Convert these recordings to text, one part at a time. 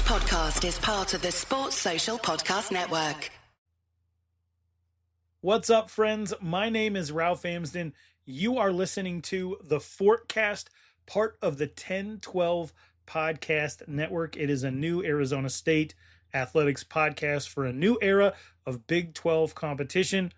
podcast is part of the Sports Social Podcast Network. What's up, friends? My name is Ralph Amsden. You are listening to the Fortcast, part of the 10-12 Podcast Network. It is a new Arizona State athletics podcast for a new era of Big 12 competition.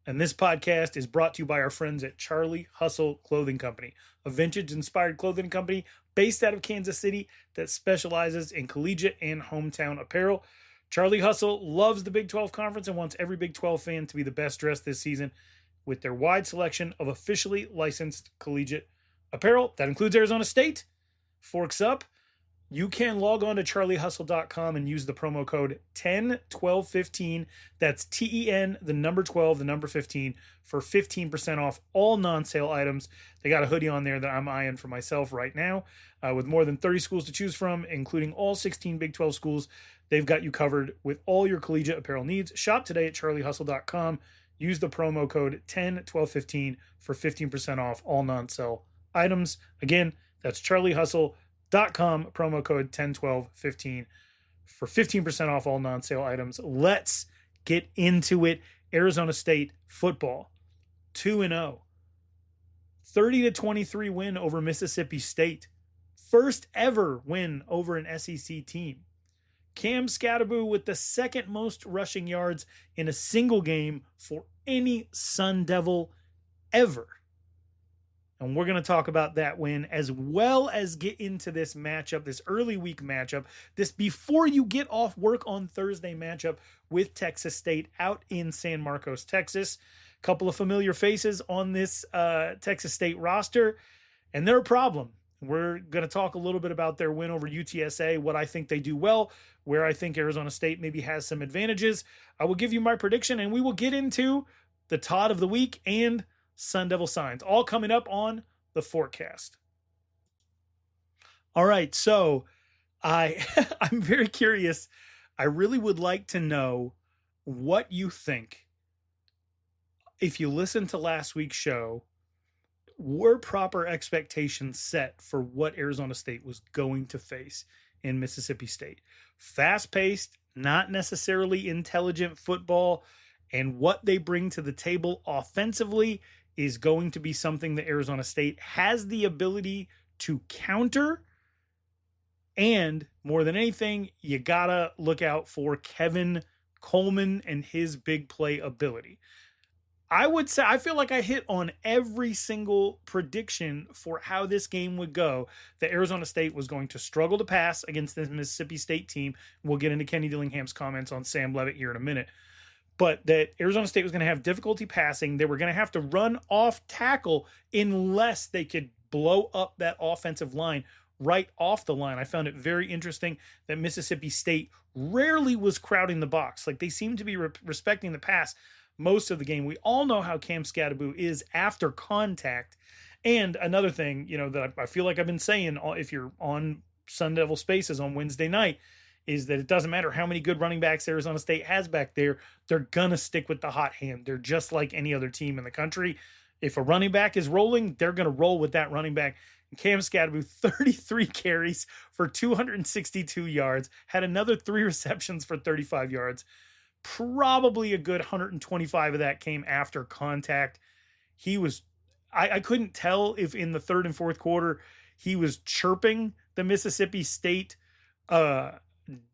And this podcast is brought to you by our friends at Charlie Hustle Clothing Company, a vintage-inspired clothing company based out of Kansas City that specializes in collegiate and hometown apparel. Charlie Hustle loves the Big 12 Conference and wants every Big 12 fan to be the best dressed this season with their wide selection of officially licensed collegiate apparel. That includes Arizona State. Forks up. You can log on to charliehustle.com and use the promo code 101215. That's TEN, the number 12, the number 15 for 15% off all non-sale items. They got a hoodie on there that I'm eyeing for myself right now. With more than 30 schools to choose from, including all 16 Big 12 schools, they've got you covered with all your collegiate apparel needs. Shop today at charliehustle.com. Use the promo code 101215 for 15% off all non-sale items. Again, that's charliehustle.com, promo code 101215 for 15% off all non-sale items. Let's get into it. Arizona State football 2-0, 30-23 win over Mississippi State, first ever win over an SEC team. Cam Skattebo with the second most rushing yards in a single game for any Sun Devil ever. And we're going to talk about that win as well as get into this matchup, this early week matchup, this before you get off work on Thursday matchup with Texas State out in San Marcos, Texas. A couple of familiar faces on this Texas State roster, and they're a problem. We're going to talk a little bit about their win over UTSA, what I think they do well, where I think Arizona State maybe has some advantages. I will give you my prediction, and we will get into the Todd of the week and Sun Devil signs, all coming up on the Forecast. All right, so I'm very curious. I really would like to know what you think. If you listened to last week's show, were proper expectations set for what Arizona State was going to face in Mississippi State? Fast-paced, not necessarily intelligent football, and what they bring to the table offensively is going to be something that Arizona State has the ability to counter. And more than anything, you gotta look out for Kevin Coleman and his big play ability. I would say I feel like I hit on every single prediction for how this game would go. That Arizona State was going to struggle to pass against this Mississippi State team. We'll get into Kenny Dillingham's comments on Sam Leavitt here in a minute. But that Arizona State was going to have difficulty passing. They were going to have to run off tackle unless they could blow up that offensive line right off the line. I found it very interesting that Mississippi State rarely was crowding the box. Like, they seemed to be respecting the pass most of the game. We all know how Cam Skattebo is after contact. And another thing, that I feel like I've been saying, if you're on Sun Devil Spaces on Wednesday night, is that it doesn't matter how many good running backs Arizona State has back there, they're going to stick with the hot hand. They're just like any other team in the country. If a running back is rolling, they're going to roll with that running back. And Cam Skattebo, 33 carries for 262 yards, had another 3 receptions for 35 yards. Probably a good 125 of that came after contact. He was, I couldn't tell if in the third and fourth quarter he was chirping the Mississippi State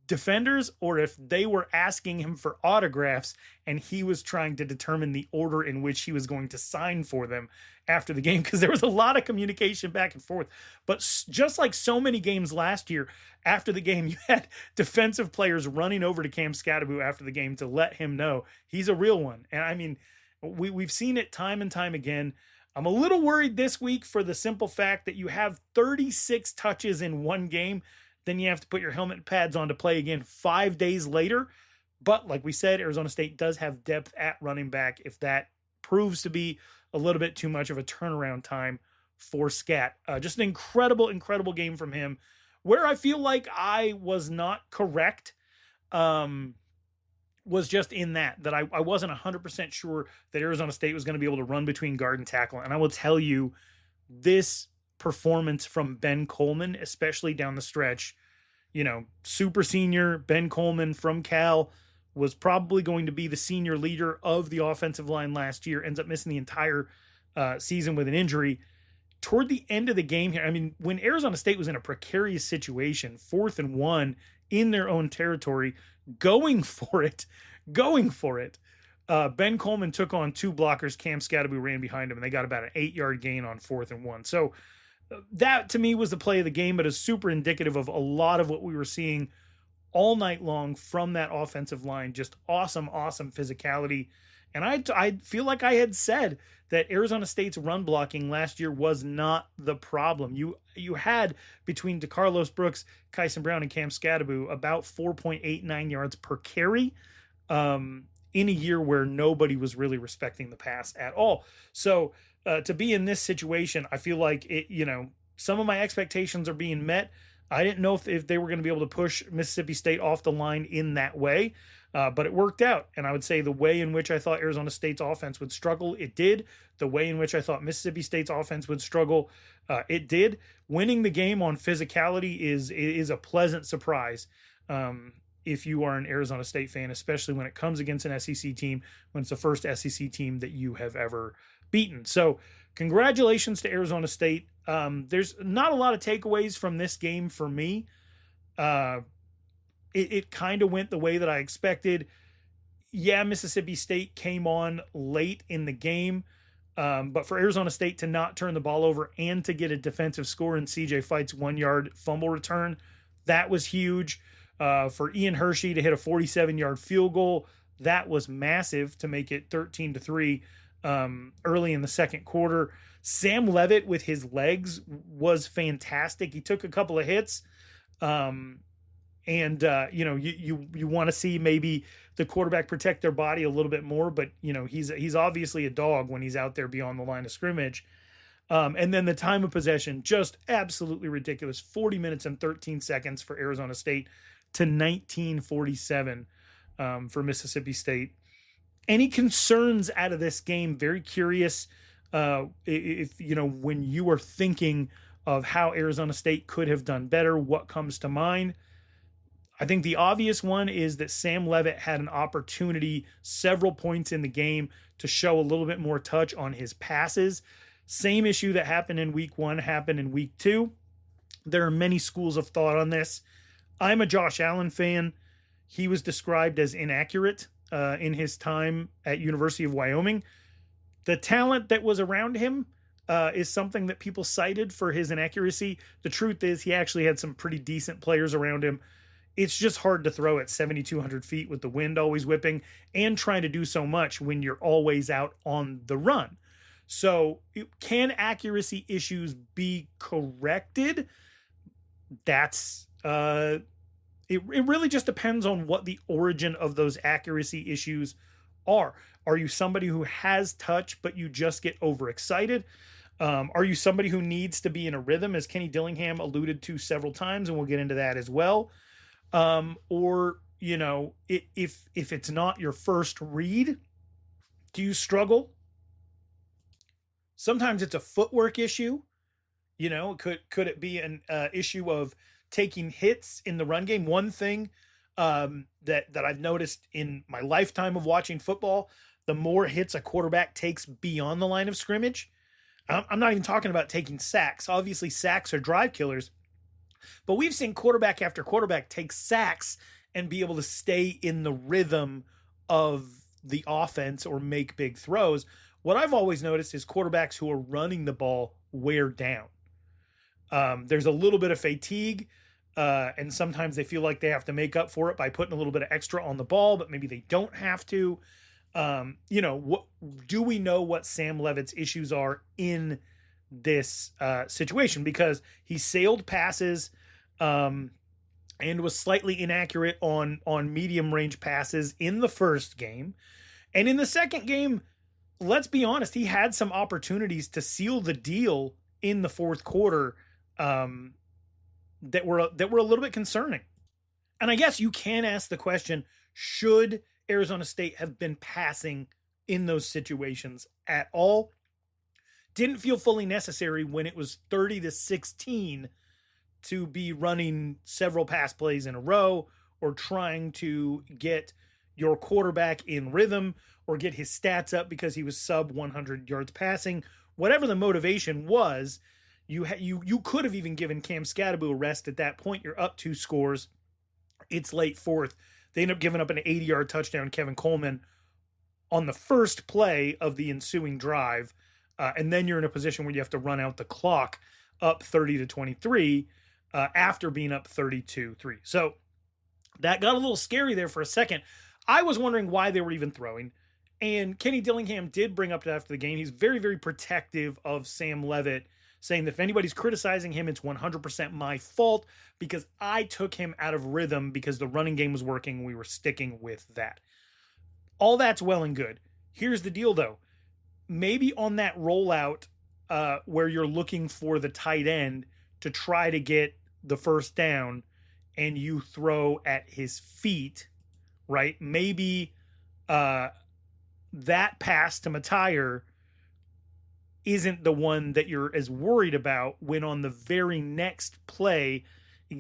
defenders or if they were asking him for autographs and he was trying to determine the order in which he was going to sign for them after the game, because there was a lot of communication back and forth. But just like so many games last year, after the game, you had defensive players running over to Cam Skattebo after the game to let him know he's a real one. And I mean, we've seen it time and time again. I'm a little worried this week for the simple fact that you have 36 touches in one game. Then you have to put your helmet pads on to play again 5 days later. But like we said, Arizona State does have depth at running back if that proves to be a little bit too much of a turnaround time for Scat. Just an incredible, incredible game from him. Where I feel like I was not correct was just in that I wasn't 100% sure that Arizona State was going to be able to run between guard and tackle. And I will tell you, this performance from Ben Coleman, especially down the stretch, super senior Ben Coleman from Cal was probably going to be the senior leader of the offensive line last year, ends up missing the entire season with an injury. Toward the end of the game here, I mean, when Arizona State was in a precarious situation, 4th and 1 in their own territory, going for it, Ben Coleman took on 2 blockers. Cam Scatterby ran behind him, and they got about an 8-yard gain on 4th and 1. So that, to me, was the play of the game, but is super indicative of a lot of what we were seeing all night long from that offensive line. Just awesome physicality. And I feel like I had said that Arizona State's run blocking last year was not the problem. You had between DeCarlos Brooks, Kyson Brown, and Cam Scatterby about 4.89 yards per carry in a year where nobody was really respecting the pass at all. So to be in this situation, I feel like some of my expectations are being met. I didn't know if they were going to be able to push Mississippi State off the line in that way. But it worked out. And I would say the way in which I thought Arizona State's offense would struggle, it did. The way in which I thought Mississippi State's offense would struggle, it did. Winning the game on physicality is a pleasant surprise if you are an Arizona State fan, especially when it comes against an SEC team, when it's the first SEC team that you have ever beaten. So congratulations to Arizona State. There's not a lot of takeaways from this game for me. It kind of went the way that I expected. Yeah, Mississippi State came on late in the game, but for Arizona State to not turn the ball over and to get a defensive score in CJ Fight's 1-yard fumble return, that was huge. For Ian Hershey to hit a 47-yard field goal, that was massive to make it 13-3 early in the second quarter. Sam Leavitt with his legs was fantastic. He took a couple of hits. You want to see maybe the quarterback protect their body a little bit more, but he's obviously a dog when he's out there beyond the line of scrimmage. And then the time of possession, just absolutely ridiculous. 40 minutes and 13 seconds for Arizona State to 19:47 for Mississippi State. Any concerns out of this game? Very curious if when you are thinking of how Arizona State could have done better, what comes to mind? I think the obvious one is that Sam Leavitt had an opportunity several points in the game to show a little bit more touch on his passes. Same issue that happened in week 1 happened in week 2. There are many schools of thought on this. I'm a Josh Allen fan. He was described as inaccurate in his time at University of Wyoming. The talent that was around him is something that people cited for his inaccuracy. The truth is he actually had some pretty decent players around him. It's just hard to throw at 7,200 feet with the wind always whipping and trying to do so much when you're always out on the run. So can accuracy issues be corrected? That's it really just depends on what the origin of those accuracy issues are. Are you somebody who has touch, but you just get overexcited? Are you somebody who needs to be in a rhythm, as Kenny Dillingham alluded to several times, and we'll get into that as well? Or, if it's not your first read, do you struggle? Sometimes it's a footwork issue. Could it be an issue of taking hits in the run game? One thing that I've noticed in my lifetime of watching football, the more hits a quarterback takes beyond the line of scrimmage. I'm not even talking about taking sacks. Obviously, sacks are drive killers. But we've seen quarterback after quarterback take sacks and be able to stay in the rhythm of the offense or make big throws. What I've always noticed is quarterbacks who are running the ball wear down. There's a little bit of fatigue, and sometimes they feel like they have to make up for it by putting a little bit of extra on the ball, but maybe they don't have to. What do we know what Sam Leavitt's issues are in this situation? Because he sailed passes and was slightly inaccurate on medium range passes in the first game. And in the second game, let's be honest, he had some opportunities to seal the deal in the fourth quarter that were a little bit concerning. And I guess you can ask the question, should Arizona State have been passing in those situations at all? Didn't feel fully necessary when it was 30-16 to be running several pass plays in a row or trying to get your quarterback in rhythm or get his stats up because he was sub 100 yards passing. Whatever the motivation was, you could have even given Cam Scatterbo a rest at that point. You're up 2 scores. It's late fourth. They end up giving up an 80-yard touchdown, Kevin Coleman, on the first play of the ensuing drive. And then you're in a position where you have to run out the clock up 30-23 after being up 32-3. So that got a little scary there for a second. I was wondering why they were even throwing. And Kenny Dillingham did bring up after the game, he's very, very protective of Sam Leavitt, saying that if anybody's criticizing him, it's 100% my fault because I took him out of rhythm because the running game was working. We were sticking with that. All that's well and good. Here's the deal, though. Maybe on that rollout where you're looking for the tight end to try to get the first down and you throw at his feet, right? Maybe that pass to Matire isn't the one that you're as worried about when on the very next play,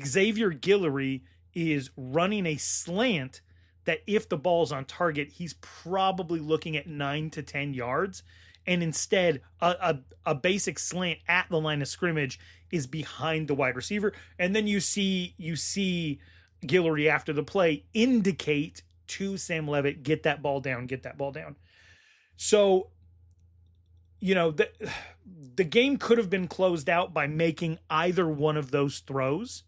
Xavier Guillory is running a slant that if the ball's on target, he's probably looking at 9 to 10 yards. And instead, a basic slant at the line of scrimmage is behind the wide receiver. And then you see Guillory after the play indicate to Sam Leavitt, get that ball down. So, the game could have been closed out by making either one of those throws.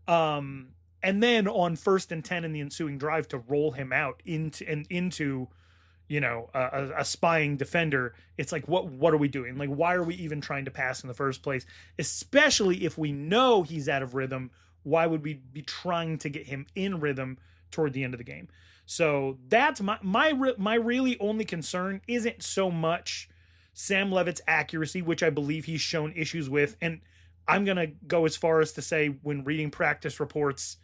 And then on 1st and 10 in the ensuing drive to roll him out into a spying defender. It's like, what are we doing? Like, why are we even trying to pass in the first place? Especially if we know he's out of rhythm, why would we be trying to get him in rhythm toward the end of the game? So that's my really only concern isn't so much Sam Leavitt's accuracy, which I believe he's shown issues with. And I'm going to go as far as to say when reading practice reports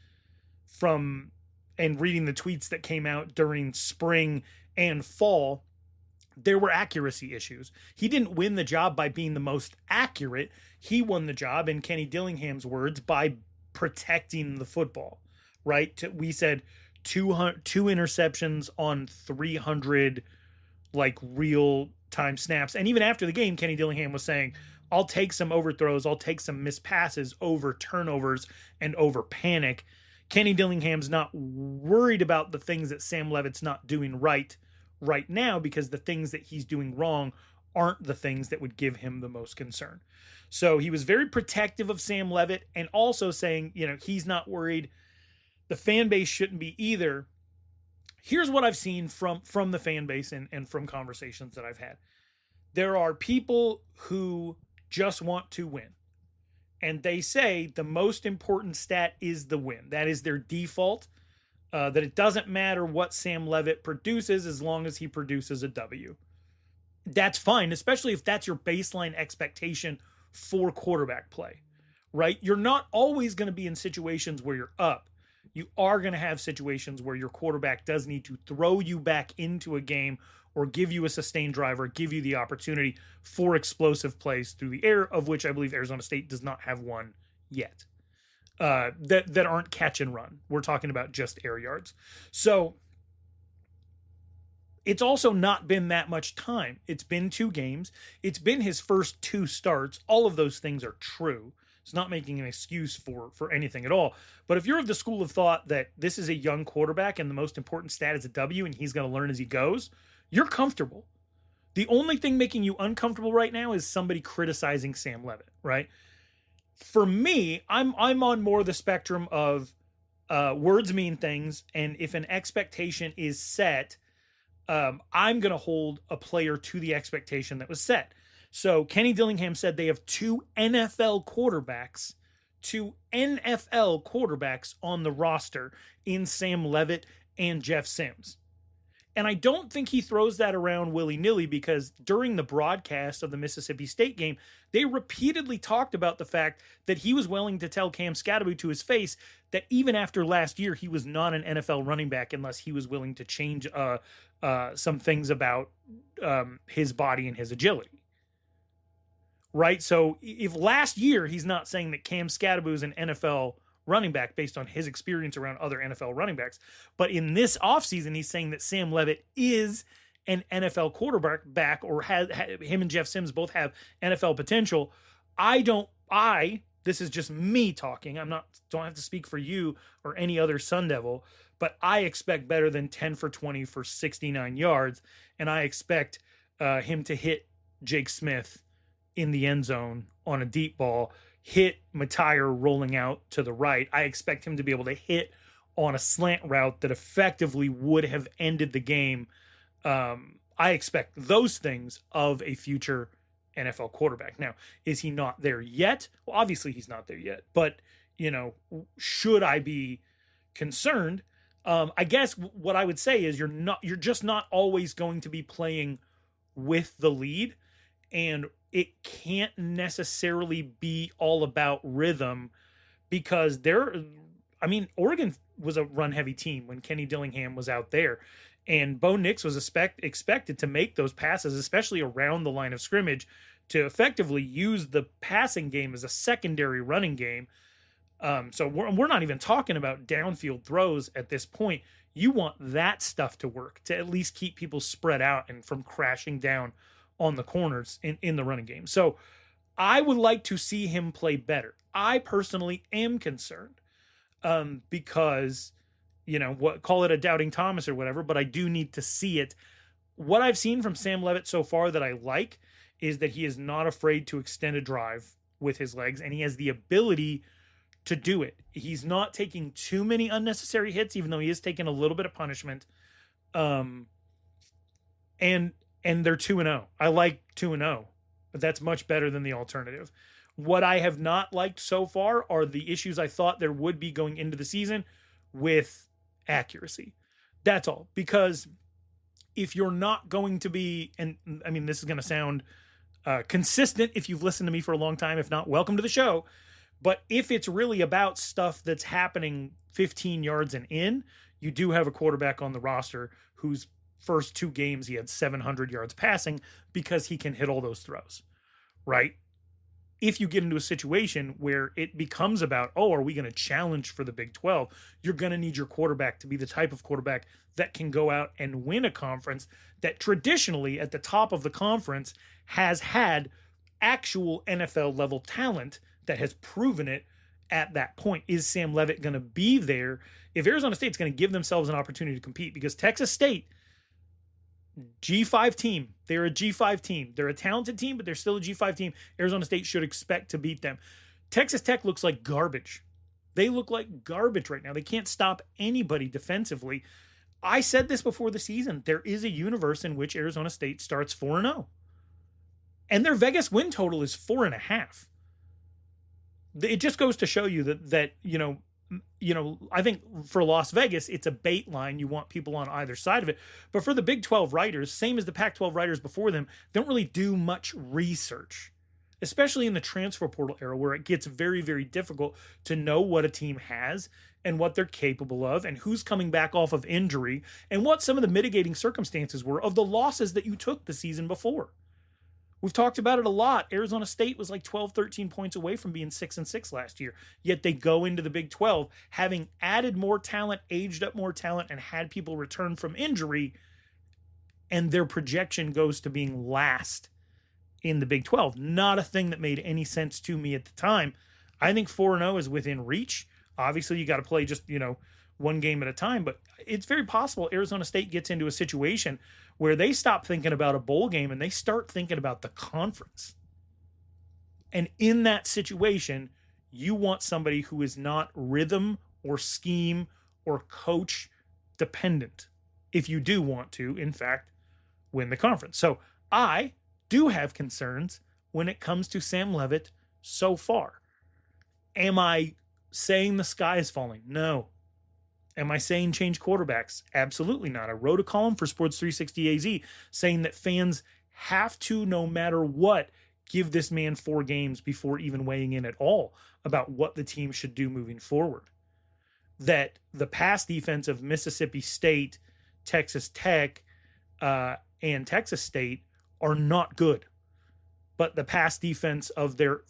and reading the tweets that came out during spring and fall, there were accuracy issues. He didn't win the job by being the most accurate. He won the job, in Kenny Dillingham's words, by protecting the football, right? We said two interceptions on 300 real time snaps. And even after the game, Kenny Dillingham was saying, I'll take some overthrows, I'll take some missed passes over turnovers and over panic. Kenny Dillingham's not worried about the things that Sam Leavitt's not doing right now because the things that he's doing wrong aren't the things that would give him the most concern. So he was very protective of Sam Leavitt and also saying, he's not worried. The fan base shouldn't be either. Here's what I've seen from the fan base and from conversations that I've had. There are people who just want to win. And they say the most important stat is the win. That is their default, that it doesn't matter what Sam Leavitt produces as long as he produces a W. That's fine, especially if that's your baseline expectation for quarterback play, right? You're not always going to be in situations where you're up. You are going to have situations where your quarterback does need to throw you back into a game or give you a sustained drive or give you the opportunity for explosive plays through the air, of which I believe Arizona State does not have one yet, that aren't catch and run. We're talking about just air yards. So it's also not been that much time. It's been 2 games. It's been his first 2 starts. All of those things are true. It's not making an excuse for anything at all. But if you're of the school of thought that this is a young quarterback and the most important stat is a W and he's going to learn as he goes, you're comfortable. The only thing making you uncomfortable right now is somebody criticizing Sam Leavitt, right? For me, I'm on more the spectrum of words mean things, and if an expectation is set, I'm going to hold a player to the expectation that was set. So Kenny Dillingham said they have 2 NFL quarterbacks on the roster in Sam Leavitt and Jeff Sims. And I don't think he throws that around willy-nilly because during the broadcast of the Mississippi State game, they repeatedly talked about the fact that he was willing to tell Cam Scatterbo to his face that even after last year, he was not an NFL running back unless he was willing to change some things about his body and his agility. right? So if last year he's not saying that Cam Scatterbo is an NFL running back based on his experience around other NFL running backs, but in this offseason, he's saying that Sam Leavitt is an NFL quarterback or has him and Jeff Sims both have NFL potential. This is just me talking. Don't have to speak for you or any other Sun Devil, but I expect better than 10 for 20 for 69 yards. And I expect him to hit Jake Smith in the end zone on a deep ball, hit Matire rolling out to the right. I expect him to be able to hit on a slant route that effectively would have ended the game. I expect those things of a future NFL quarterback. Now, is he not there yet? Well, obviously he's not there yet, but should I be concerned? I guess what I would say is you're just not always going to be playing with the lead, and it can't necessarily be all about rhythm because Oregon was a run heavy team when Kenny Dillingham was out there. And Bo Nix was expected to make those passes, especially around the line of scrimmage, to effectively use the passing game as a secondary running game. So we're not even talking about downfield throws at this point. You want that stuff to work to at least keep people spread out and from crashing down on the corners in the running game. So I would like to see him play better. I personally am concerned because call it a doubting Thomas or whatever, but I do need to see it. What I've seen from Sam Leavitt so far that I like is that he is not afraid to extend a drive with his legs, and he has the ability to do it. He's not taking too many unnecessary hits, even though he is taking a little bit of punishment. And they're 2-0. I like 2-0, but that's much better than the alternative. What I have not liked so far are the issues I thought there would be going into the season with accuracy. That's all. Because if you're not going to be, and I mean, this is going to sound consistent if you've listened to me for a long time. If not, welcome to the show. But if it's really about stuff that's happening 15 yards and in, you do have a quarterback on the roster whose first 2 games he had 700 yards passing because he can hit all those throws, right? If you get into a situation where it becomes about, are we going to challenge for the Big 12? You're going to need your quarterback to be the type of quarterback that can go out and win a conference that traditionally at the top of the conference has had actual NFL level talent that has proven it at that point. Is Sam Leavitt going to be there? If Arizona State's going to give themselves an opportunity to compete, because Texas State, G5 team. They're a G5 team. They're a talented team, but they're still a G5 team. Arizona State should expect to beat them. Texas Tech looks like garbage. They look like garbage right now. They can't stop anybody defensively. I said this before the season. There is a universe in which Arizona State starts 4-0. And their Vegas win total is 4.5. It just goes to show you that I think for Las Vegas, it's a bait line. You want people on either side of it. But for the Big 12 writers, same as the Pac-12 writers before them, they don't really do much research, especially in the transfer portal era where it gets very, very difficult to know what a team has and what they're capable of and who's coming back off of injury and what some of the mitigating circumstances were of the losses that you took the season before. We've talked about it a lot. Arizona State was like 12, 13 points away from being 6-6 last year. Yet they go into the Big 12 having added more talent, aged up more talent, and had people return from injury. And their projection goes to being last in the Big 12. Not a thing that made any sense to me at the time. I think 4-0 is within reach. Obviously, you got to play just, one game at a time. But it's very possible Arizona State gets into a situation where they stop thinking about a bowl game and they start thinking about the conference. And in that situation, you want somebody who is not rhythm or scheme or coach dependent if you do want to, in fact, win the conference. So I do have concerns when it comes to Sam Leavitt so far. Am I saying the sky is falling? No. Am I saying change quarterbacks? Absolutely not. I wrote a column for Sports 360 AZ saying that fans have to, no matter what, give this man 4 games before even weighing in at all about what the team should do moving forward. That the pass defense of Mississippi State, Texas Tech, and Texas State are not good. but the pass defense of their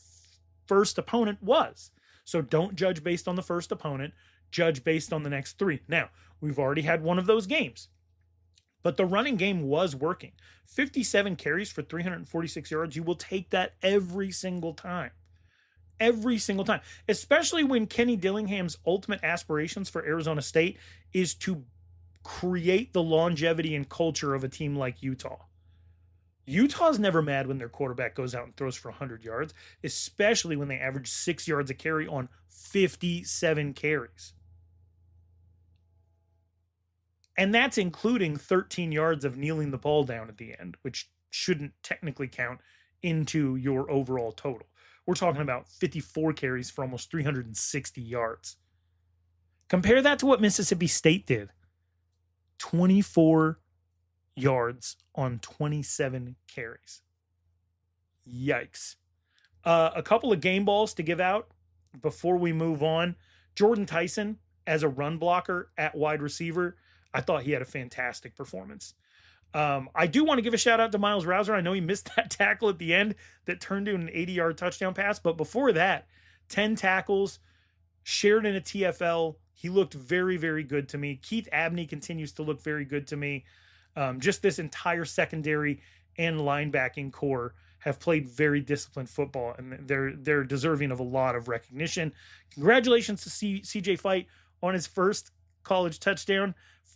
first opponent was. So don't judge based on the first opponent, judge based on the next three. Now, we've already had one of those games, but the running game was working. 57 carries for 346 yards. You will take that every single time. Every single time, especially when Kenny Dillingham's ultimate aspirations for Arizona State is to create the longevity and culture of a team like Utah. Utah's never mad when their quarterback goes out and throws for 100 yards, especially when they average 6 yards a carry on 57 carries. And that's including 13 yards of kneeling the ball down at the end, which shouldn't technically count into your overall total. We're talking about 54 carries for almost 360 yards. Compare that to what Mississippi State did. 24 yards on 27 carries. Yikes. A couple of game balls to give out before we move on. Jordan Tyson as a run blocker at wide receiver, I thought he had a fantastic performance. I do want to give a shout out to Miles Rouser. I know he missed that tackle at the end that turned into an 80-yard touchdown pass. But before that, 10 tackles, shared in a TFL. He looked very, very good to me. Keith Abney continues to look very good to me. Just this entire secondary and linebacking core have played very disciplined football, and they're deserving of a lot of recognition. Congratulations to CJ Fight on his first college touchdown.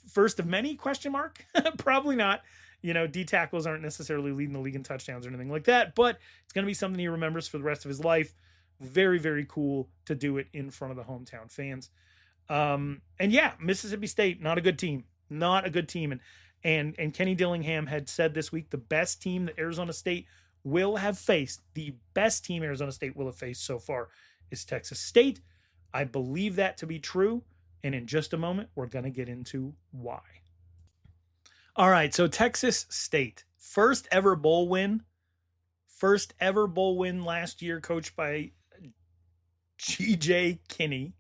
First of many, question mark? Probably not. D tackles aren't necessarily leading the league in touchdowns or anything like that, but it's going to be something he remembers for the rest of his life. Very, very cool to do it in front of the hometown fans. And yeah, Mississippi State, not a good team. Not a good team. And Kenny Dillingham had said this week, the best team that Arizona State will have faced, the best team Arizona State will have faced so far is Texas State. I believe that to be true. And in just a moment, we're going to get into why. All right, so Texas State, first ever bowl win last year, coached by G.J. Kinney.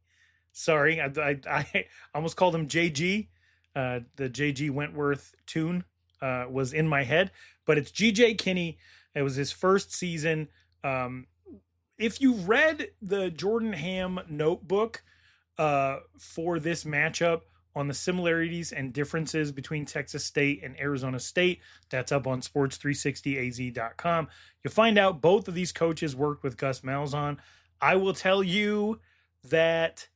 Sorry, I almost called him J.G. The J.G. Wentworth tune was in my head, but it's G.J. Kinney. It was his first season. If you read the Jordan Ham notebook for this matchup on the similarities and differences between Texas State and Arizona State, that's up on sports360az.com. You'll find out both of these coaches worked with Gus Malzahn. I will tell you that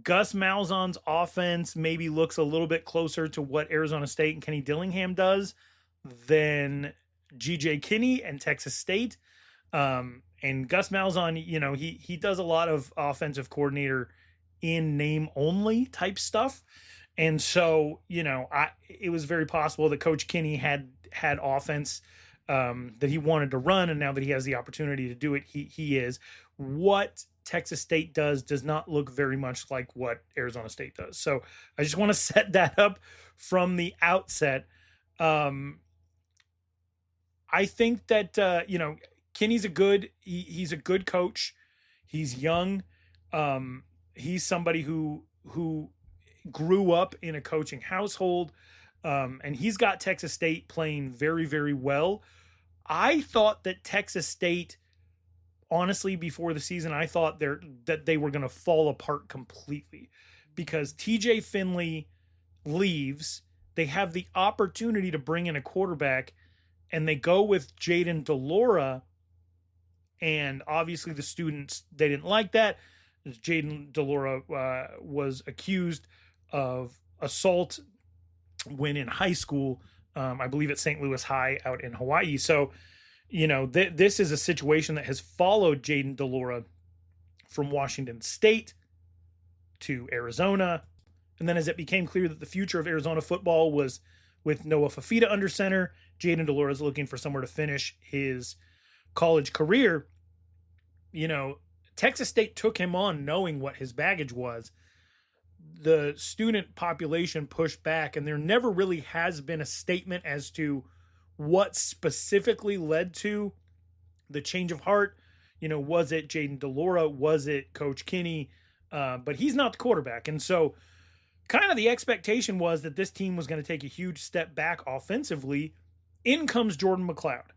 Gus Malzahn's offense maybe looks a little bit closer to what Arizona State and Kenny Dillingham does than G.J. Kinney and Texas State. And Gus Malzahn, he does a lot of offensive coordinator in name only type stuff. And so, it was very possible that Coach Kinney had offense that he wanted to run. And now that he has the opportunity to do it, he is. What Texas State does not look very much like what Arizona State does. So I just want to set that up from the outset. I think that, Kinney's he's a good coach. He's young. He's somebody who grew up in a coaching household. And he's got Texas State playing very, very well. I thought that Texas State, honestly, before the season, I thought that they were going to fall apart completely because TJ Finley leaves. They have the opportunity to bring in a quarterback, and they go with Jaden DeLora. And obviously the students, they didn't like that. Jaden DeLora was accused of assault when in high school, I believe at St. Louis High out in Hawaii. So, this is a situation that has followed Jaden DeLora from Washington State to Arizona. And then as it became clear that the future of Arizona football was with Noah Fafita under center, Jaden DeLora is looking for somewhere to finish his college career. Texas State took him on knowing what his baggage was. The student population pushed back, and there never really has been a statement as to what specifically led to the change of heart. Was it Jaden DeLora? Was it Coach Kinney? But he's not the quarterback. And so kind of the expectation was that this team was going to take a huge step back offensively. In comes Jordan McLeod.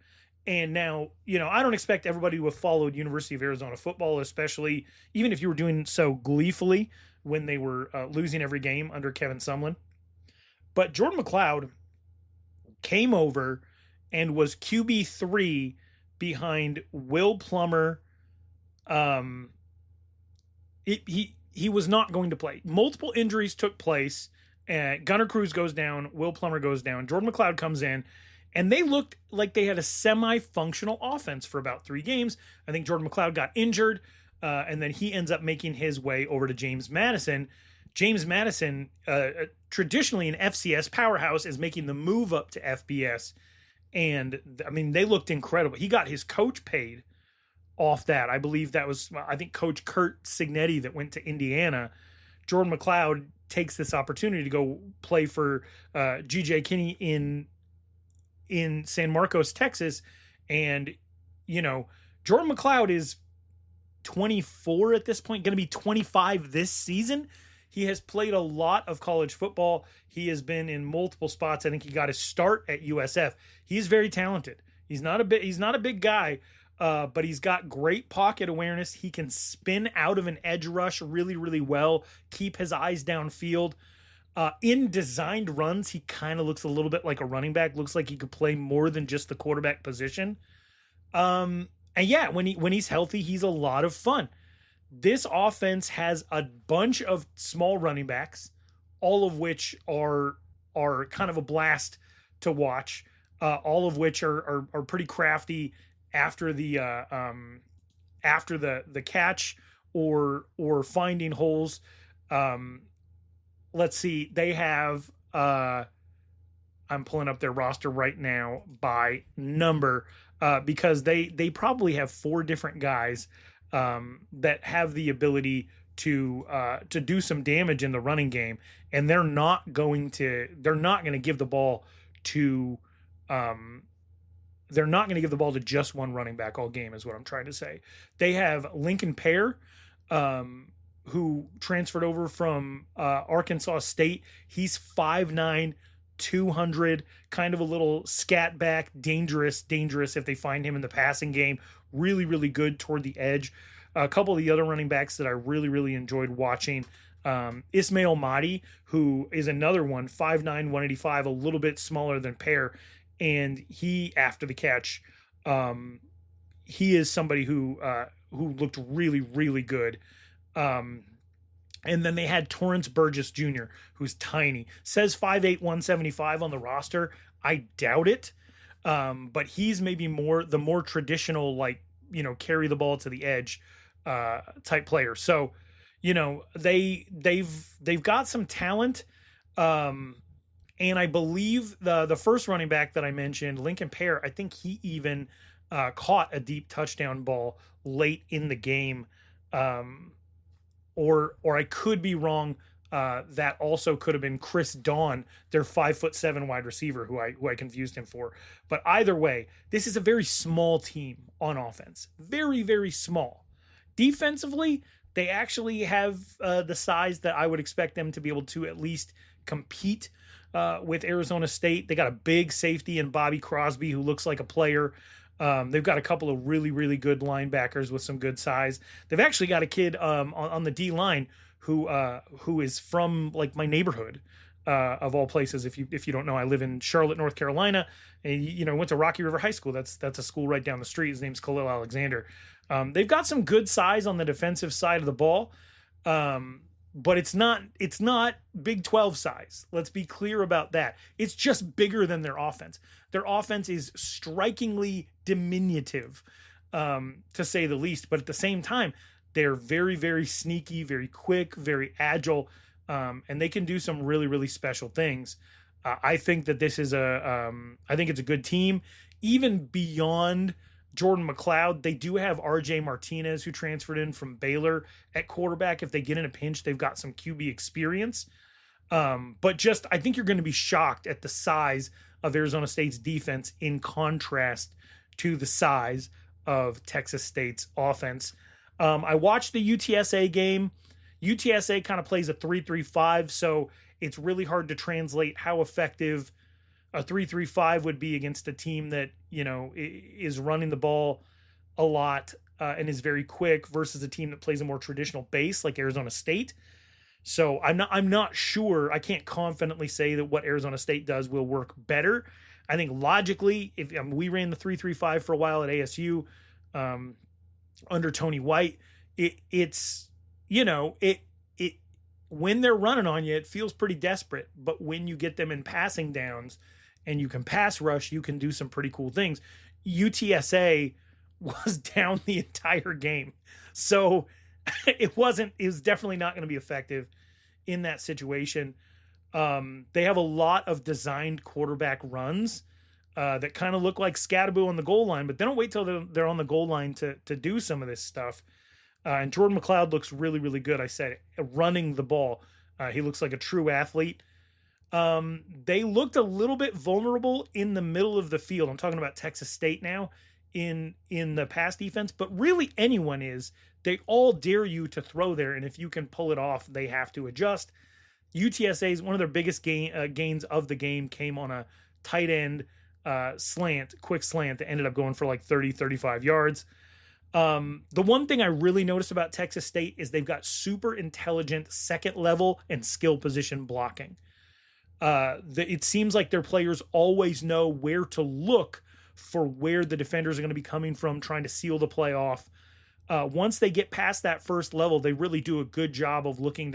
And now, I don't expect everybody to have followed University of Arizona football, especially even if you were doing so gleefully when they were losing every game under Kevin Sumlin. But Jordan McLeod came over and was QB3 behind Will Plummer. He was not going to play. Multiple injuries took place. Gunnar Cruz goes down. Will Plummer goes down. Jordan McLeod comes in. And they looked like they had a semi-functional offense for about 3 games. I think Jordan McLeod got injured, and then he ends up making his way over to James Madison. James Madison, traditionally an FCS powerhouse, is making the move up to FBS. And, I mean, they looked incredible. He got his coach paid off that. I believe that was, Coach Kurt Signetti that went to Indiana. Jordan McLeod takes this opportunity to go play for G.J. Kinney in San Marcos, Texas. And, Jordan McLeod is 24 at this point, going to be 25 this season. He has played a lot of college football. He has been in multiple spots. I think he got his start at USF. He's very talented. He's not a big guy, but he's got great pocket awareness. He can spin out of an edge rush really, really well, keep his eyes downfield. In designed runs, he kind of looks a little bit like a running back. Looks like he could play more than just the quarterback position. And yeah, when he's healthy, he's a lot of fun. This offense has a bunch of small running backs, all of which are kind of a blast to watch. All of which are pretty crafty after the catch or finding holes. Let's see. They have, I'm pulling up their roster right now by number, because they probably have 4 different guys, that have the ability to do some damage in the running game. And they're not going to give the ball to, just one running back all game is what I'm trying to say. They have Lincoln Pear, who transferred over from Arkansas State. He's 5'9", 200, kind of a little scat back, dangerous if they find him in the passing game. Really, really good toward the edge. A couple of the other running backs that I really, really enjoyed watching. Ismail Mahdi, who is another one, 5'9", 185, a little bit smaller than Pear. And he, after the catch, he is somebody who looked really, really good. And then they had Torrance Burgess Jr., who's tiny. Says 5'8", 175 on the roster. I doubt it. But he's maybe the more traditional, carry the ball to the edge type player. So, they've got some talent. And I believe the first running back that I mentioned, Lincoln Pear, I think he even caught a deep touchdown ball late in the game. Or I could be wrong. That also could have been Chris Dawn, their 5'7" wide receiver, who I confused him for. But either way, this is a very small team on offense. Very, very small. Defensively, they actually have the size that I would expect them to be able to at least compete with Arizona State. They got a big safety in Bobby Crosby, who looks like a player. They've got a couple of really, really good linebackers with some good size. They've actually got a kid on the D line who is from my neighborhood, of all places. If you don't know, I live in Charlotte, North Carolina, and went to Rocky River High School. That's a school right down the street. His name's Khalil Alexander. They've got some good size on the defensive side of the ball. But it's not Big 12 size. Let's be clear about that. It's just bigger than their offense. Their offense is strikingly diminutive, to say the least. But at the same time, they're very, very sneaky, very quick, very agile, and they can do some really, really special things. I think that this is I think it's a good team. Even beyond Jordan McLeod, they do have RJ Martinez, who transferred in from Baylor at quarterback. If they get in a pinch, they've got some QB experience. But I think you're going to be shocked at the size of Arizona State's defense in contrast to the size of Texas State's offense. I watched the UTSA game. UTSA kind of plays a 3-3-5, so it's really hard to translate how effective A 3-3-5 would be against a team that, is running the ball a lot and is very quick versus a team that plays a more traditional base like Arizona State. So I'm not sure. I can't confidently say that what Arizona State does will work better. I think logically, if we ran the 3-3-5 for a while at ASU under Tony White, it's when they're running on you, it feels pretty desperate. But when you get them in passing downs and you can pass rush, you can do some pretty cool things. UTSA was down the entire game. So it was definitely not going to be effective in that situation. They have a lot of designed quarterback runs that kind of look like Scattaboo on the goal line, but they don't wait till they're on the goal line to do some of this stuff. And Jordan McLeod looks really, really good. I said running the ball. He looks like a true athlete. They looked a little bit vulnerable in the middle of the field. I'm talking about Texas State now in the pass defense, but really anyone is. They all dare you to throw there, and if you can pull it off, they have to adjust. UTSA's one of their biggest gains of the game came on a tight end quick slant that ended up going for like 30, 35 yards. The one thing I really noticed about Texas State is they've got super intelligent second level and skill position blocking. It seems like their players always know where to look for where the defenders are going to be coming from, trying to seal the play off. Once they get past that first level, they really do a good job of looking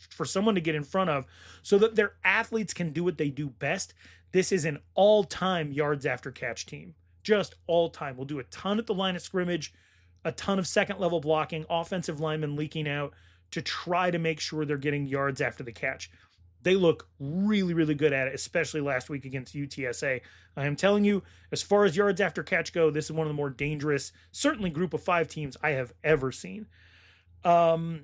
for someone to get in front of so that their athletes can do what they do best. This is an all-time yards after catch team. Just all time. We'll do a ton at the line of scrimmage, a ton of second level blocking, offensive linemen leaking out to try to make sure they're getting yards after the catch. They look really, really good at it, especially last week against UTSA. I am telling you, as far as yards after catch go, this is one of the more dangerous, certainly group of 5 teams I have ever seen. I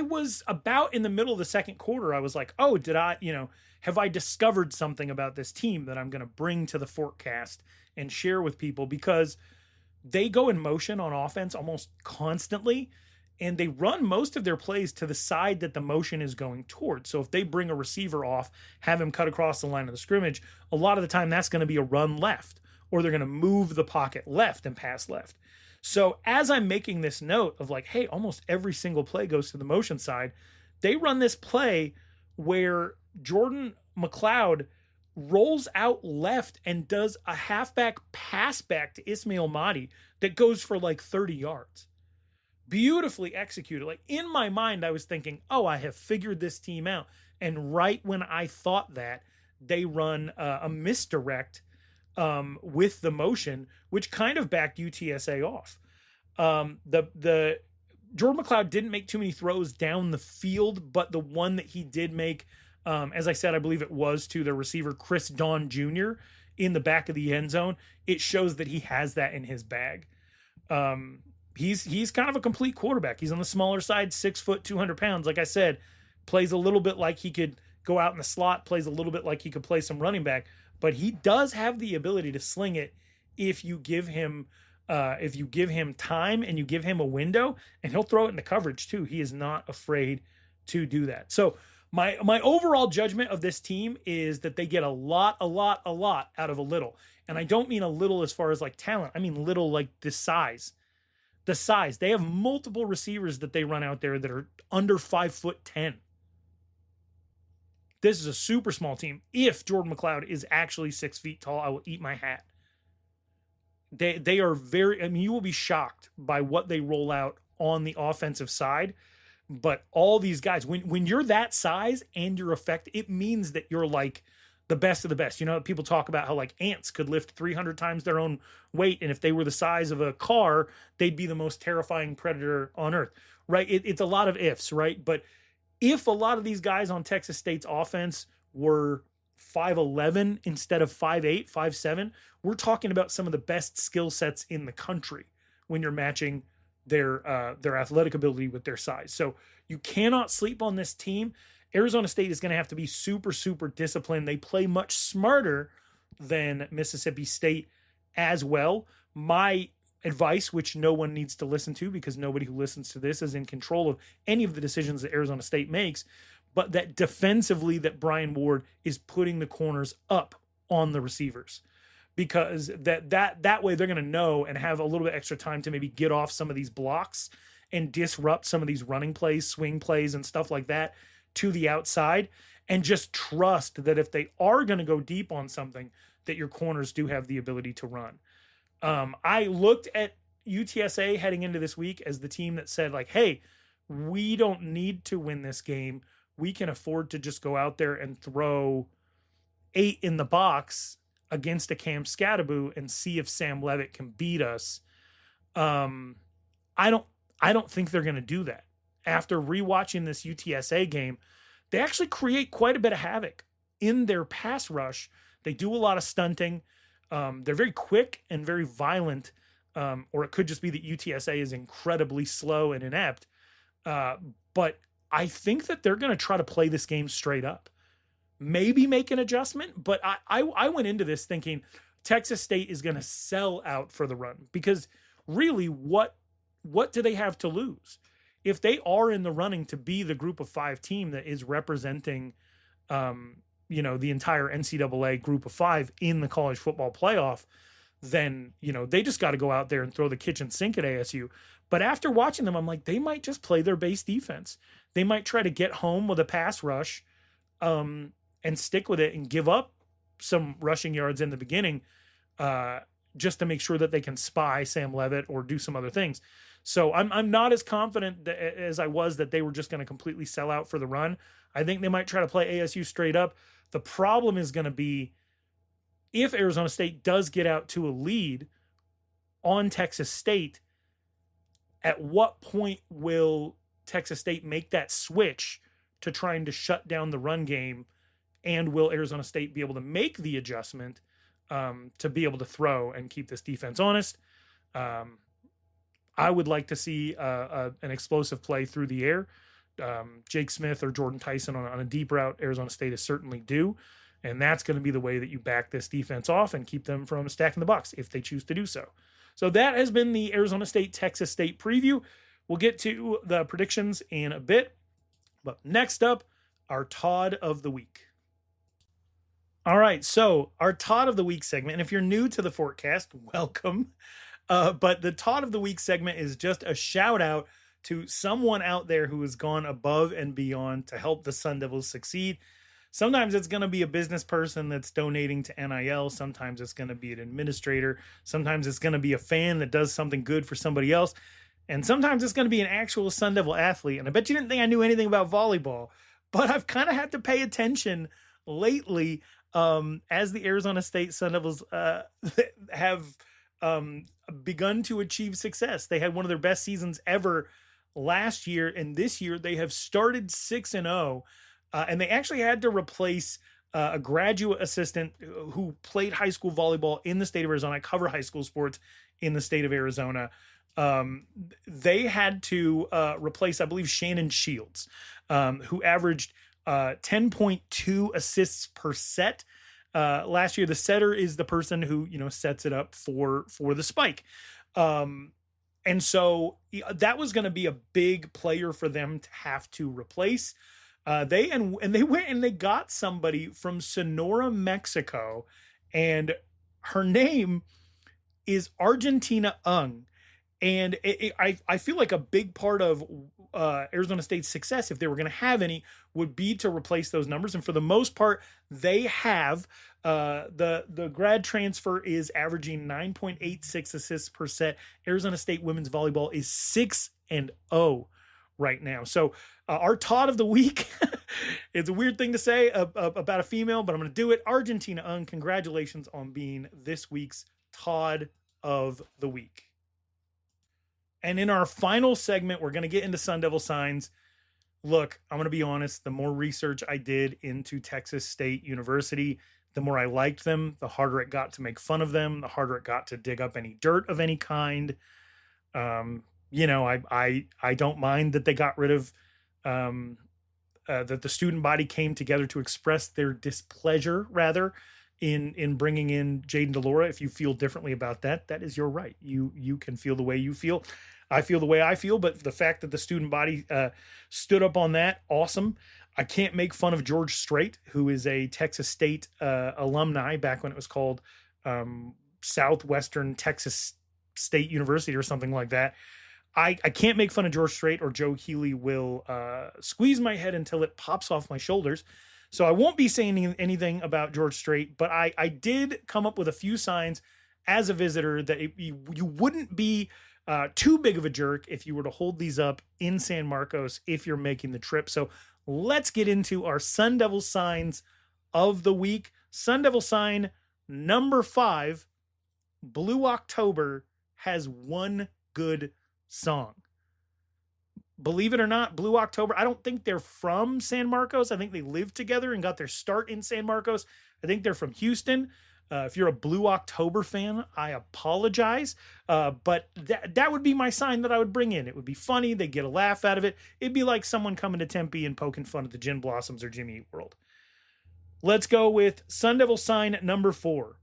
was about in the middle of the second quarter. I was like, oh, have I discovered something about this team that I'm going to bring to the forecast and share with people? Because they go in motion on offense almost constantly, and they run most of their plays to the side that the motion is going towards. So if they bring a receiver off, have him cut across the line of the scrimmage, a lot of the time that's going to be a run left, or they're going to move the pocket left and pass left. So as I'm making this note of like, hey, almost every single play goes to the motion side, they run this play where Jordan McLeod rolls out left and does a halfback pass back to Ismail Mahdi that goes for like 30 yards. Beautifully executed. Like in my mind, I was thinking, oh, I have figured this team out. And right when I thought that, they run a misdirect with the motion, which kind of backed UTSA off. The Jordan McLeod didn't make too many throws down the field, but the one that he did make, as I said, I believe it was to the receiver Chris Don Jr. in the back of the end zone. It shows that he has that in his bag. He's kind of a complete quarterback. He's on the smaller side, 6 foot, 200 pounds. Like I said, plays a little bit like he could go out in the slot, plays a little bit like he could play some running back, but he does have the ability to sling it if you give him time and you give him a window, and he'll throw it in the coverage too. He is not afraid to do that. So my overall judgment of this team is that they get a lot out of a little. And I don't mean a little as far as like talent. I mean little like the size. They have multiple receivers that they run out there that are under 5'10". This is a super small team. If Jordan McLeod is actually 6 feet tall, I will eat my hat. They are you will be shocked by what they roll out on the offensive side. But all these guys, when you're that size and you're effective, it means that you're like the best of the best. People talk about how like ants could lift 300 times their own weight, and if they were the size of a car, they'd be the most terrifying predator on earth, right? It's a lot of ifs, right? But if a lot of these guys on Texas State's offense were 5'11" instead of 5'8", 5'7", we're talking about some of the best skill sets in the country when you're matching their athletic ability with their size. So you cannot sleep on this team. Arizona State is going to have to be super, super disciplined. They play much smarter than Mississippi State as well. My advice, which no one needs to listen to because nobody who listens to this is in control of any of the decisions that Arizona State makes, but that defensively that Brian Ward is putting the corners up on the receivers, because that way they're going to know and have a little bit extra time to maybe get off some of these blocks and disrupt some of these running plays, swing plays, and stuff like that to the outside, and just trust that if they are going to go deep on something, that your corners do have the ability to run. I looked at UTSA heading into this week as the team that said, like, hey, we don't need to win this game. We can afford to just go out there and throw 8 in the box against a Cam Scatterbo and see if Sam Leavitt can beat us. I don't think they're going to do that. After rewatching this UTSA game, they actually create quite a bit of havoc in their pass rush. They do a lot of stunting. They're very quick and very violent. Or it could just be that UTSA is incredibly slow and inept. But I think that they're going to try to play this game straight up. Maybe make an adjustment, but I went into this thinking Texas State is going to sell out for the run, because really what do they have to lose? If they are in the running to be the group of 5 team that is representing, the entire NCAA group of 5 in the college football playoff, then, they just got to go out there and throw the kitchen sink at ASU. But after watching them, I'm like, they might just play their base defense. They might try to get home with a pass rush, and stick with it and give up some rushing yards in the beginning, just to make sure that they can spy Sam Leavitt or do some other things. So I'm not as confident as I was that they were just going to completely sell out for the run. I think they might try to play ASU straight up. The problem is going to be if Arizona State does get out to a lead on Texas State, at what point will Texas State make that switch to trying to shut down the run game? And will Arizona State be able to make the adjustment to be able to throw and keep this defense honest? I would like to see an explosive play through the air. Jake Smith or Jordan Tyson on a deep route, Arizona State is certainly due. And that's going to be the way that you back this defense off and keep them from stacking the box if they choose to do so. So that has been the Arizona State-Texas State preview. We'll get to the predictions in a bit. But next up, our Todd of the Week. All right, so our Todd of the Week segment, and if you're new to the Forecast, welcome. But the Todd of the Week segment is just a shout out to someone out there who has gone above and beyond to help the Sun Devils succeed. Sometimes it's going to be a business person that's donating to NIL. Sometimes it's going to be an administrator. Sometimes it's going to be a fan that does something good for somebody else. And sometimes it's going to be an actual Sun Devil athlete. And I bet you didn't think I knew anything about volleyball, but I've kind of had to pay attention lately as the Arizona State Sun Devils have begun to achieve success. They had one of their best seasons ever last year, and this year they have started 6-0, and they actually had to replace a graduate assistant who played high school volleyball in the state of Arizona. I cover high school sports in the state of Arizona. They had to replace, I believe, Shannon Shields, who averaged 10.2 assists per set. Last year, the setter is the person who, sets it up for the spike. And so that was going to be a big player for them to have to replace. They went and they got somebody from Sonora, Mexico, and her name is Argentina Ung. And I feel like a big part of Arizona State's success, if they were going to have any, would be to replace those numbers. And for the most part, they have. The grad transfer is averaging 9.86 assists per set. Arizona State women's volleyball is 6-0 right now. So our Todd of the Week, it's a weird thing to say about a female, but I'm going to do it. Argentina Ung, congratulations on being this week's Todd of the Week. And in our final segment, we're going to get into Sun Devil signs. Look, I'm going to be honest. The more research I did into Texas State University, the more I liked them, the harder it got to make fun of them, the harder it got to dig up any dirt of any kind. I don't mind that they got rid of, that the student body came together to express their displeasure, rather, in bringing in Jaden DeLaura. If you feel differently about that, that is your right. You can feel the way you feel. I feel the way I feel, but the fact that the student body stood up on that, awesome. I can't make fun of George Strait, who is a Texas State alumni back when it was called Southwestern Texas State University or something like that. I can't make fun of George Strait, or Joe Healy will squeeze my head until it pops off my shoulders. So I won't be saying anything about George Strait, but I did come up with a few signs as a visitor that you wouldn't be too big of a jerk if you were to hold these up in San Marcos if you're making the trip. So let's get into our Sun Devil signs of the week. Sun Devil sign number 5, Blue October has one good song. Believe it or not, Blue October, I don't think they're from San Marcos. I think they lived together and got their start in San Marcos. I think they're from Houston. If you're a Blue October fan, I apologize. But that would be my sign that I would bring in. It would be funny. They'd get a laugh out of it. It'd be like someone coming to Tempe and poking fun at the Gin Blossoms or Jimmy Eat World. Let's go with Sun Devil sign number 4.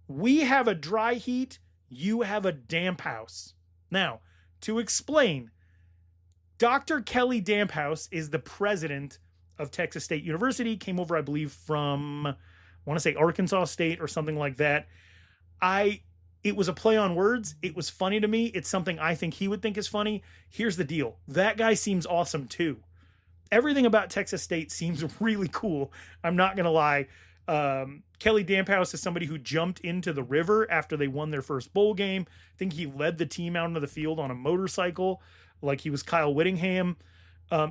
We have a dry heat. You have a damp house. Now, to explain, Dr. Kelly Damphouse is the president of Texas State University. Came over, I believe, from, I want to say Arkansas State or something like that. It was a play on words. It was funny to me. It's something I think he would think is funny. Here's the deal. That guy seems awesome too. Everything about Texas State seems really cool. I'm not going to lie. Kelly Damphouse is somebody who jumped into the river after they won their first bowl game. I think he led the team out into the field on a motorcycle like he was Kyle Whittingham.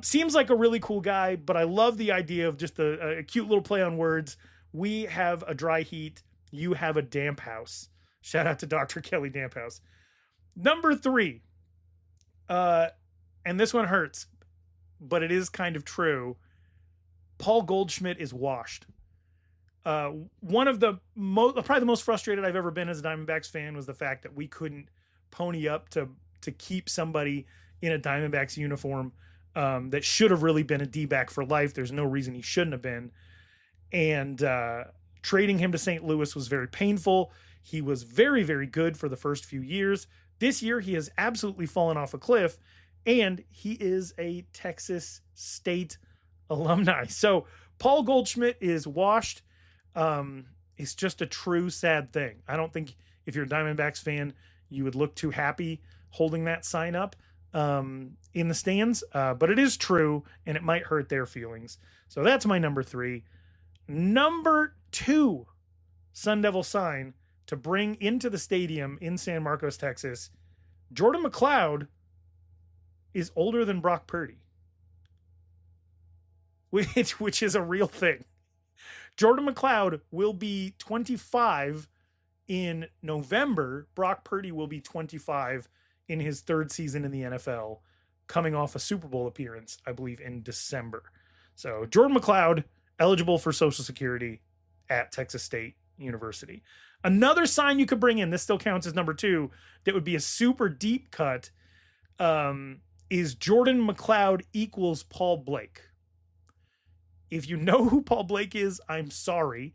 Seems like a really cool guy, but I love the idea of just a cute little play on words. We have a dry heat. You have a damp house. Shout out to Dr. Kelly Damphouse. Number 3. And this one hurts, but it is kind of true. Paul Goldschmidt is washed. One of the probably the most frustrated I've ever been as a Diamondbacks fan was the fact that we couldn't pony up to keep somebody in a Diamondbacks uniform that should have really been a D-back for life. There's no reason he shouldn't have been. And trading him to St. Louis was very painful. He was very, very good for the first few years. This year, he has absolutely fallen off a cliff, and he is a Texas State alumni. So Paul Goldschmidt is washed. It's just a true sad thing. I don't think if you're a Diamondbacks fan, you would look too happy holding that sign up in the stands, but it is true, and it might hurt their feelings. So that's my number 3. Number 2 Sun Devil sign to bring into the stadium in San Marcos, Texas. Jordan McLeod is older than Brock Purdy, which is a real thing. Jordan McLeod will be 25 in November. Brock Purdy will be 25 in his 3rd season in the NFL, coming off a Super Bowl appearance, I believe, in December. So Jordan McLeod, eligible for Social Security at Texas State University. Another sign you could bring in, this still counts as number 2, that would be a super deep cut, is Jordan McLeod equals Paul Blake. If you know who Paul Blake is, I'm sorry.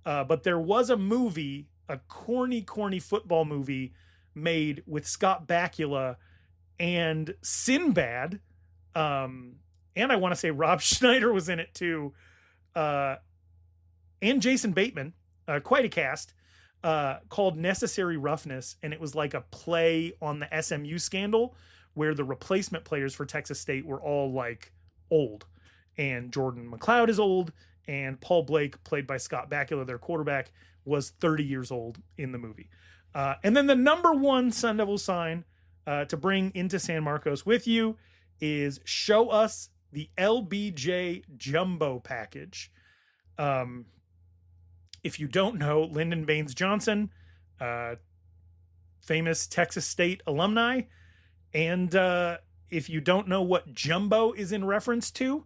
But there was a movie, a corny football movie made with Scott Bakula and Sinbad. And I want to say Rob Schneider was in it too. And Jason Bateman, quite a cast, called Necessary Roughness. And it was like a play on the SMU scandal where the replacement players for Texas State were all like old. And Jordan McLeod is old, and Paul Blake, played by Scott Bakula, their quarterback, was 30 years old in the movie. And then the number 1 Sun Devil sign to bring into San Marcos with you is show us the LBJ Jumbo package. If you don't know, Lyndon Baines Johnson, famous Texas State alumni. And if you don't know what Jumbo is in reference to,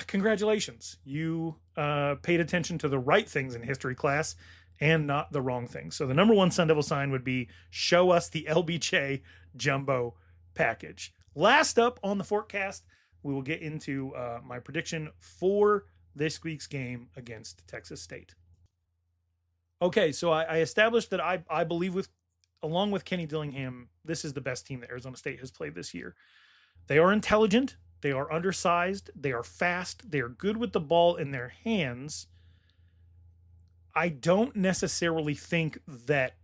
congratulations. You paid attention to the right things in history class and not the wrong things. So the number 1 Sun Devil sign would be show us the LBJ Jumbo package. Last up on the forecast, we will get into my prediction for this week's game against Texas State. Okay, so I established that I believe along with Kenny Dillingham, this is the best team that Arizona State has played this year. They are intelligent. They are undersized. They are fast. They are good with the ball in their hands. I don't necessarily think that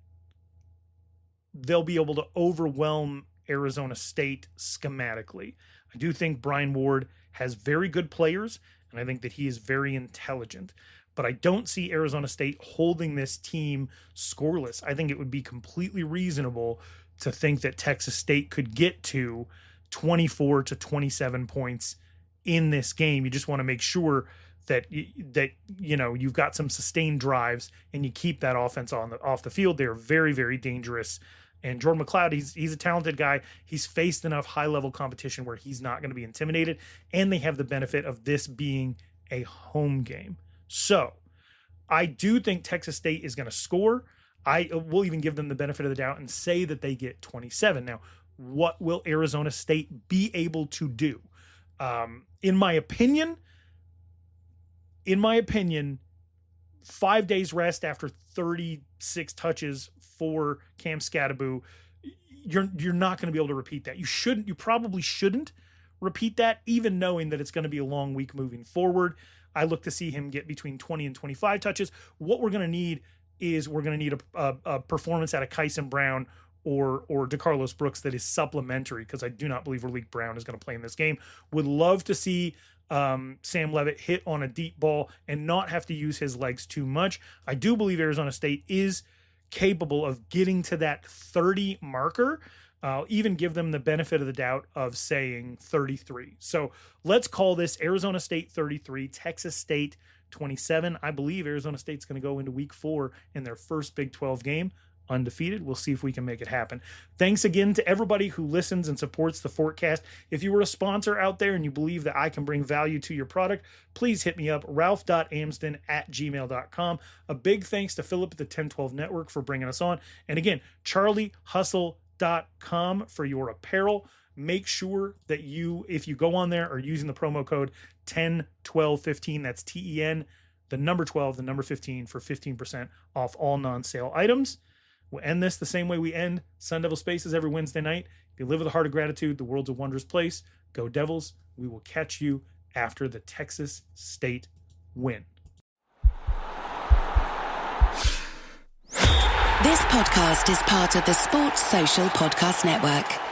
they'll be able to overwhelm Arizona State schematically. I do think Brian Ward has very good players, and I think that he is very intelligent. But I don't see Arizona State holding this team scoreless. I think it would be completely reasonable to think that Texas State could get to 24 to 27 points in this game. You just want to make sure that you've got some sustained drives and you keep that offense off the field. They're very, very dangerous. And Jordan McLeod, he's a talented guy. He's faced enough high-level competition where he's not going to be intimidated. And they have the benefit of this being a home game. So I do think Texas State is going to score. I will even give them the benefit of the doubt and say that they get 27. Now, what will Arizona State be able to do? In my opinion, 5 days rest after 36 touches for Cam Scatterbo, you're not going to be able to repeat that. You probably shouldn't repeat that, even knowing that it's going to be a long week moving forward. I look to see him get between 20 and 25 touches. What we're going to need is a performance out of Kyson Brown or DeCarlos Brooks that is supplementary, because I do not believe Raleek Brown is going to play in this game. Would love to see Sam Leavitt hit on a deep ball and not have to use his legs too much. I do believe Arizona State is capable of getting to that 30 marker. I'll even give them the benefit of the doubt of saying 33. So let's call this Arizona State 33, Texas State 27. I believe Arizona State's going to go into week 4 in their first Big 12 game undefeated. We'll see if we can make it happen. Thanks again to everybody who listens and supports the Fortcast. If you were a sponsor out there and you believe that I can bring value to your product, please hit me up, ralph.amsden@gmail.com. A big thanks to Philip at the 1012 Network for bringing us on. And again, charliehustle.com for your apparel. Make sure that if you go on there, are using the promo code 101215, that's TEN, the number 12, the number 15 for 15% off all non-sale items. We'll end this the same way we end Sun Devil Spaces every Wednesday night. If you live with a heart of gratitude, the world's a wondrous place. Go Devils. We will catch you after the Texas State win. This podcast is part of the Sports Social Podcast Network.